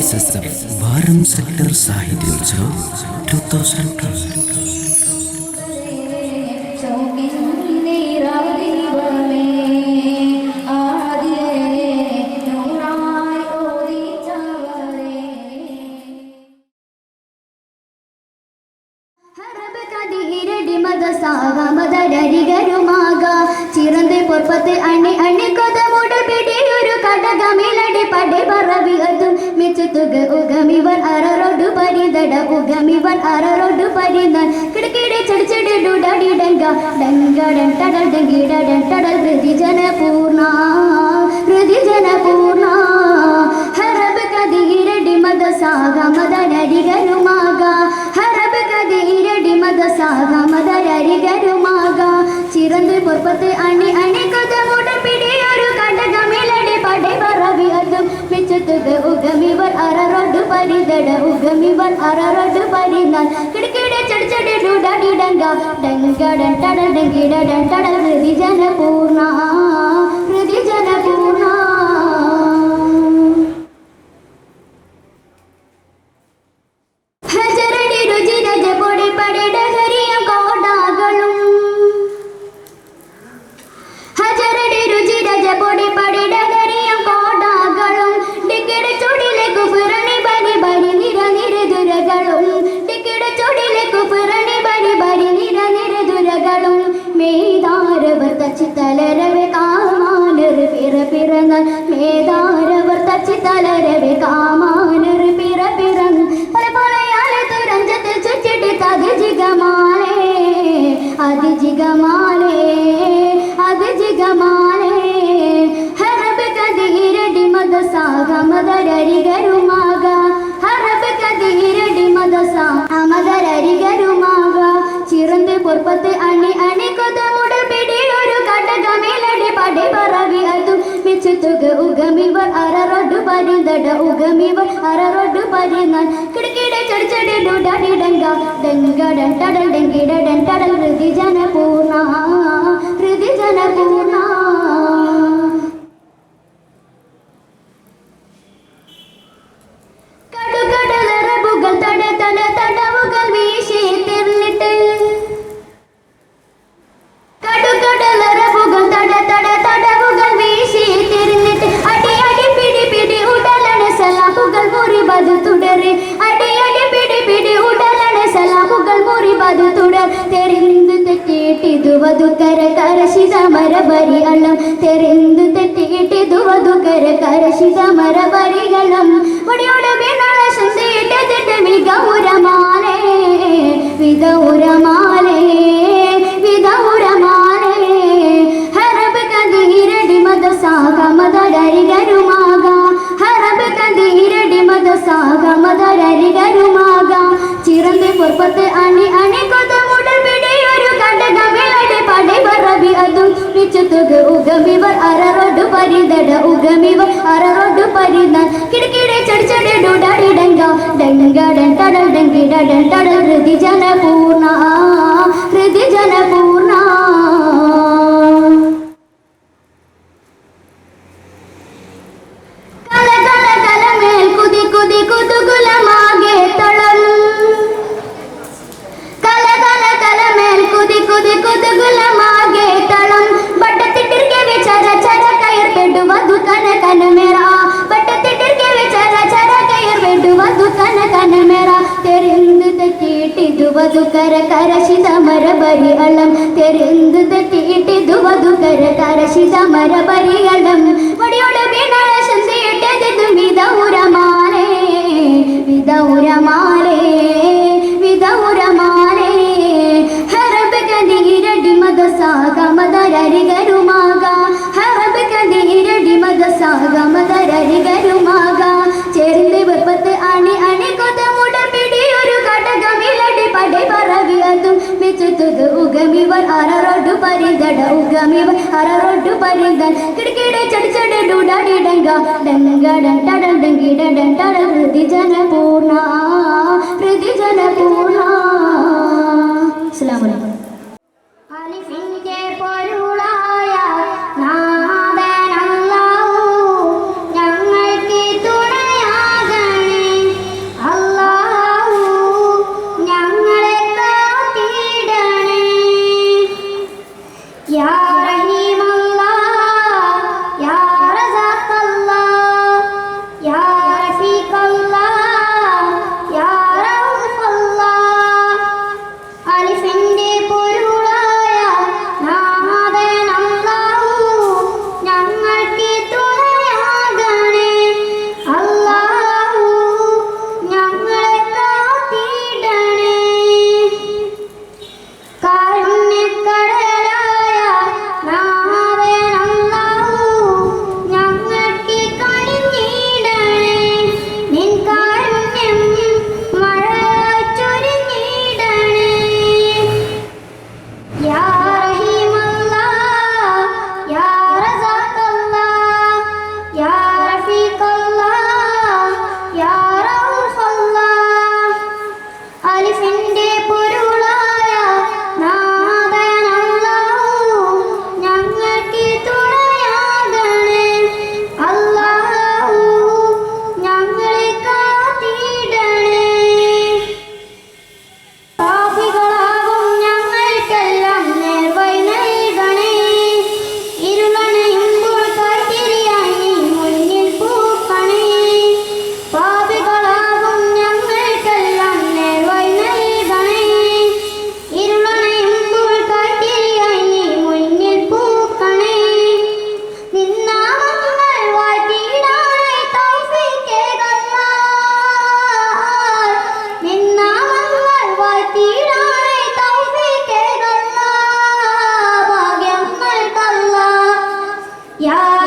SSF വാരം sector Sahityotsav 2012. ചിറന്തി പൊർപ്പത്ത് അണി അണി കൊത മൂടൽ പിടിയൊരു കടകമിലടി പടേ പറവി അതും മിച്ചുതുക ഉഗമിവൻ അററോഡു പരിതട ഉഗമിവൻ അററോഡു പരിതൻ കിടക്കിടെ ചടിച്ചടി ഡുഡടി ഡങ്ക ഡങ്ക ഡണ്ടടൽ ഡങ്കിട ഡണ്ടടൽ ഹൃദിജന പൂർണ്ണ ഹൃദിജന പൂർണ്ണ ഹരബ് കതിരടി മത സാഗ മദനരികരുമാക ഹരബ് കതിരടി മത സാഗ മദനരികരുമാക ചിറന്തി പൊർപ്പത്ത് അണി അണി കൊത മൂടൽ പിടിയൊരു കടകമിലടി പടേ പറവി അതും മിച്ചുതുക ഉഗമിവൻ അററോഡു പരിതട ഉഗമിവൻ അററോഡു പരിതൻ കിടക്കിടെ ചടിച്ചടി ഡുഡടി ഡങ്ക ഡങ്ക ഡണ്ടടൽ ഡങ്കിട ഡണ്ടടൽ ഹൃദിജന പൂർണ്ണ ഹൃദിജന പൂർണ്ണ ഹജരടി രുചി രജ പൊടി പടിട ഹരിയം കോടാകളും ഹജരടി രുചി രജ പൊടി പടിട ഹരിയം കോടാകളും ടിക്കട ചുടിലെ കുഫുരണി ബരി ബരി നിര നിര ദുരകളും ടിക്കട ചുടിലെ കുഫുരണി ബരി ബരി നിര നിര ദുരകളും മേധാരവർ തച്ചി തലരവെ കാമാനർ പിറ പിറന്ന മേധാരവർ തച്ചി തലരവെ കാമാനർ പിറ പിറന്ന് പല പലയാലെ തുരഞ്ചത്തിൽ ചുറ്റിട്ട് തത് ജിഗമാലേ അത് ജിഗമാലേ അത് ജിഗമാലേ ഹരബ് കതിരടി മത സാഗ മദരരികരുമാക ഹരബ് കതിരടി മത സാഗ മദരരികരുമാക ചിറന്തി പൊർപ്പത്ത് അണി അണി കൊത മൂടൽ പിടിയൊരു കടകമിലടി പടേ പറവി അതും മിച്ചുതുക ഉഗമിവൻ അററോഡു പരിതട ഉഗമിവൻ അററോഡു പരിതൻ കിടക്കിടെ ചടിച്ചടി ഡുഡടി ഡങ്ക ഡങ്ക ഡണ്ടടൽ ഡങ്കിട ഡണ്ടടൽ ഹൃദിജന പൂർണ്ണ ഹൃദിജന പൂർണ്ണ കടുകടലറബുകൾ തട തട തടവുകൾ വീശി തിർന്നിട്ട് കടുകടലറബുകൾ തട തട തടവുകൾ വീശി തിരിഞ്ഞിട്ട് അടി അടി പിടി പിടി ഉടലണ സലാഹുകൾ മുറിബത് തുടരെ അടി അടി പിടി പിടി ഉടലണ സലാഹുകൾ മുറിബത് തുടർ തെരിന്തു തെറ്റിയിട്ടിതു വധുക്കര കരശിത മരബരി അളം തെരിന്തു തെറ്റിയിട്ടിതു വധുക്കര കരശിത മരബരികളം വടിയോടെ വീണള സന്ധിയിട്ടതിട്ട് വിഗൗരമാലേ വിഗൗരമാലേ വിഗൗരമാലേ ഹരബ് കതിരടി മത സാഗ മദരരികരുമാക ഹരബ് കതിരടി മത സാഗ മദരരികരുമാക ചിറന്തി പൊർപ്പത്ത് അണി അണി കൊത മൂടൽ പിടിയൊരു കടകമിലടി പടേ പറവി അതും മിച്ചുതുക ഉഗമിവൻ അററോഡു പരിതട ഉഗമിവൻ അററോഡു പരിതൻ കിടക്കിടെ ചടിച്ചടി ഡുഡടി ഡങ്ക ഡങ്ക ഡണ്ടടൽ ഡങ്കിട ഡണ്ടടൽ ഹൃദിജന പൂർണ്ണ ഹൃദിജന പൂർണ്ണ കല കല കലമേൽ കുതി കുതി കുതുകുലമാകെ തളം കല കല കലമേൽ കുതി കുതി കുതുകുലമാകെ തളം ബട്ടത്തിട്ടിർക്കെ വിചാര ചര കയർ പെടുവതു കന കന മേര ബട്ടത്തിട്ടിർക്കെ വിചാര ചര കയർ പെടുവതു കന കന മേര തെരിന്തു തെറ്റിയിട്ടിതു വധുക്കര കരശിത മരബരി അളം തെരിന്തു തെറ്റിയിട്ടിതു വധുക്കര കരശിത മരബരി അളം വടിയോടെ വീണള സന്ധിയിട്ടതിതും വിദൗരമാലേ വിദൗരമാലേ വിദൗരമാലേ ഹരബ് കതിരടി മത സാഗ മദരരികരുമാക ഹരബ് കതിരടി മത സാഗ മദരരികരുമാക ചേർന്ന് വെപ്പത്ത് അണി അണി കൊത മൂടൽ പിടിയൊരു കടകമിലടി പടേ പറവി അതും മിച്ചുതുക ഉഗമിവൻ അററോഡു പരിതട ഉഗമിവൻ അററോഡു പരിതൻ കിടക്കിടെ ചടിച്ചടി ഡുഡടി ഡങ്ക ഡങ്ക ഡണ്ടടൽ ഡങ്കിട ഡണ്ടടൽ ഹൃദിജന പൂർണ്ണ ഹൃദിജന പൂർണ്ണ. അസ്സലാമു അലൈക്കും. അലിഫിന്റെ പൊരുളായ നാഥൻ അല്ലാഹു ഞങ്ങൾക്ക് തുണയാകണേ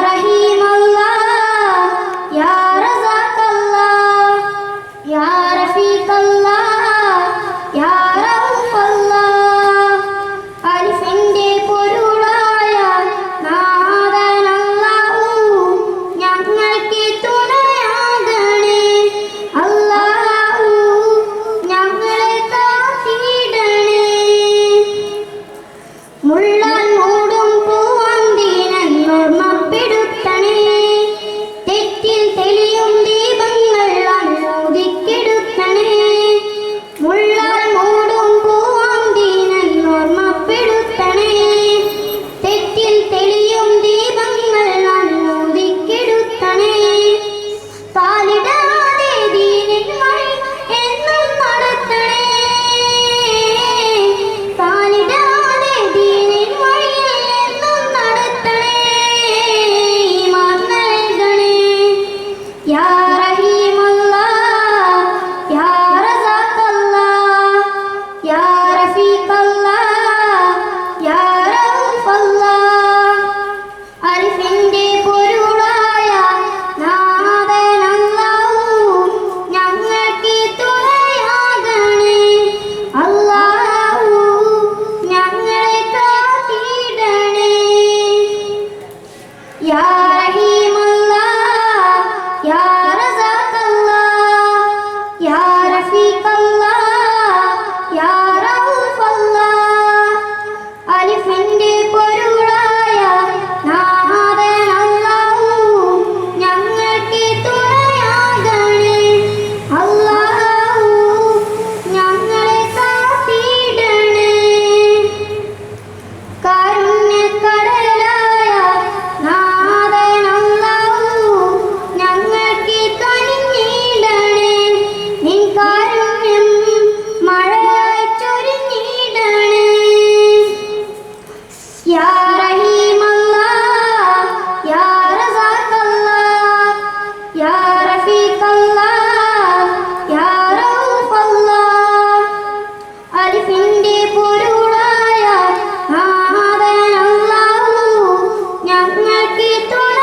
റഹീമല്ലാ യാ റസാഖല്ലാ യാ റഫീഖല്ലാ യാ റഊഫല്ലാ അൽഫിന്റെ പൊരുളായ നാഥനല്ലാഹു ഞങ്ങൾക്ക് തുണയാകണേ അല്ലാഹു ഞങ്ങളെ കാത്തിടണേ മുള്ളാൻ മൂടും പൂവന്തിനൻ ഓർമ്മപ്പെടുത്തണേ തെറ്റിൽ തെളിയും ദീപങ്ങൾ അന്നൂതിക്കെടുത്തണേ മുള്ളാൻ മൂടും പൂവന്തിനൻ ഓർമ്മപ്പെടുത്തണേ തെറ്റിൽ തെളിയും ദീപങ്ങൾ അന്നൂതിക്കെടുത്തണേ കാലിടാതെ ദീനിൻ വഴി എന്നും നടത്തണേ കാലിടാതെ ദീനിൻ വഴിയിൽ എന്നും നടത്തണേ ഈമാൻ നൽകണേ യാ റഹീമല്ലാ യാ റസാഖല്ലാ യാ റഫീഖല്ലാ യാ റഊഫല്ലാ അൽഫിന്റെ പൊരുളായ നാഥനല്ലാഹു ഞങ്ങൾക്ക് തുണയാകണേ അല്ലാഹു ഞങ്ങളെ കാത്തിടണേ യാ റഹീമല്ലാ യാ റസാഖല്ലാ യാ റഫീഖല്ലാ യാ റഊഫല്ലാ അൽഫിന്റെ പൊരുളായ നാഥനല്ലാഹു ഞങ്ങൾക്ക് തുണയാകണേ അല്ലാഹു ഞങ്ങളെ കാത്തിടണേ കാരുണ്യക്കടലായ നാഥനല്ലാഹു ഞങ്ങൾക്ക് കനിഞ്ഞിടണേ നിൻ കാരുണ്യം മഴയായി ചൊരിഞ്ഞിടണേ യാ റഹീമല്ലാ യാ റസാഖല്ലാ യാ റഫീഖല്ലാ യാ റഊഫല്ലാ അൽഫിന്റെ പൊരുളായ നാഥനല്ലാഹു ഞങ്ങൾക്ക് തുണ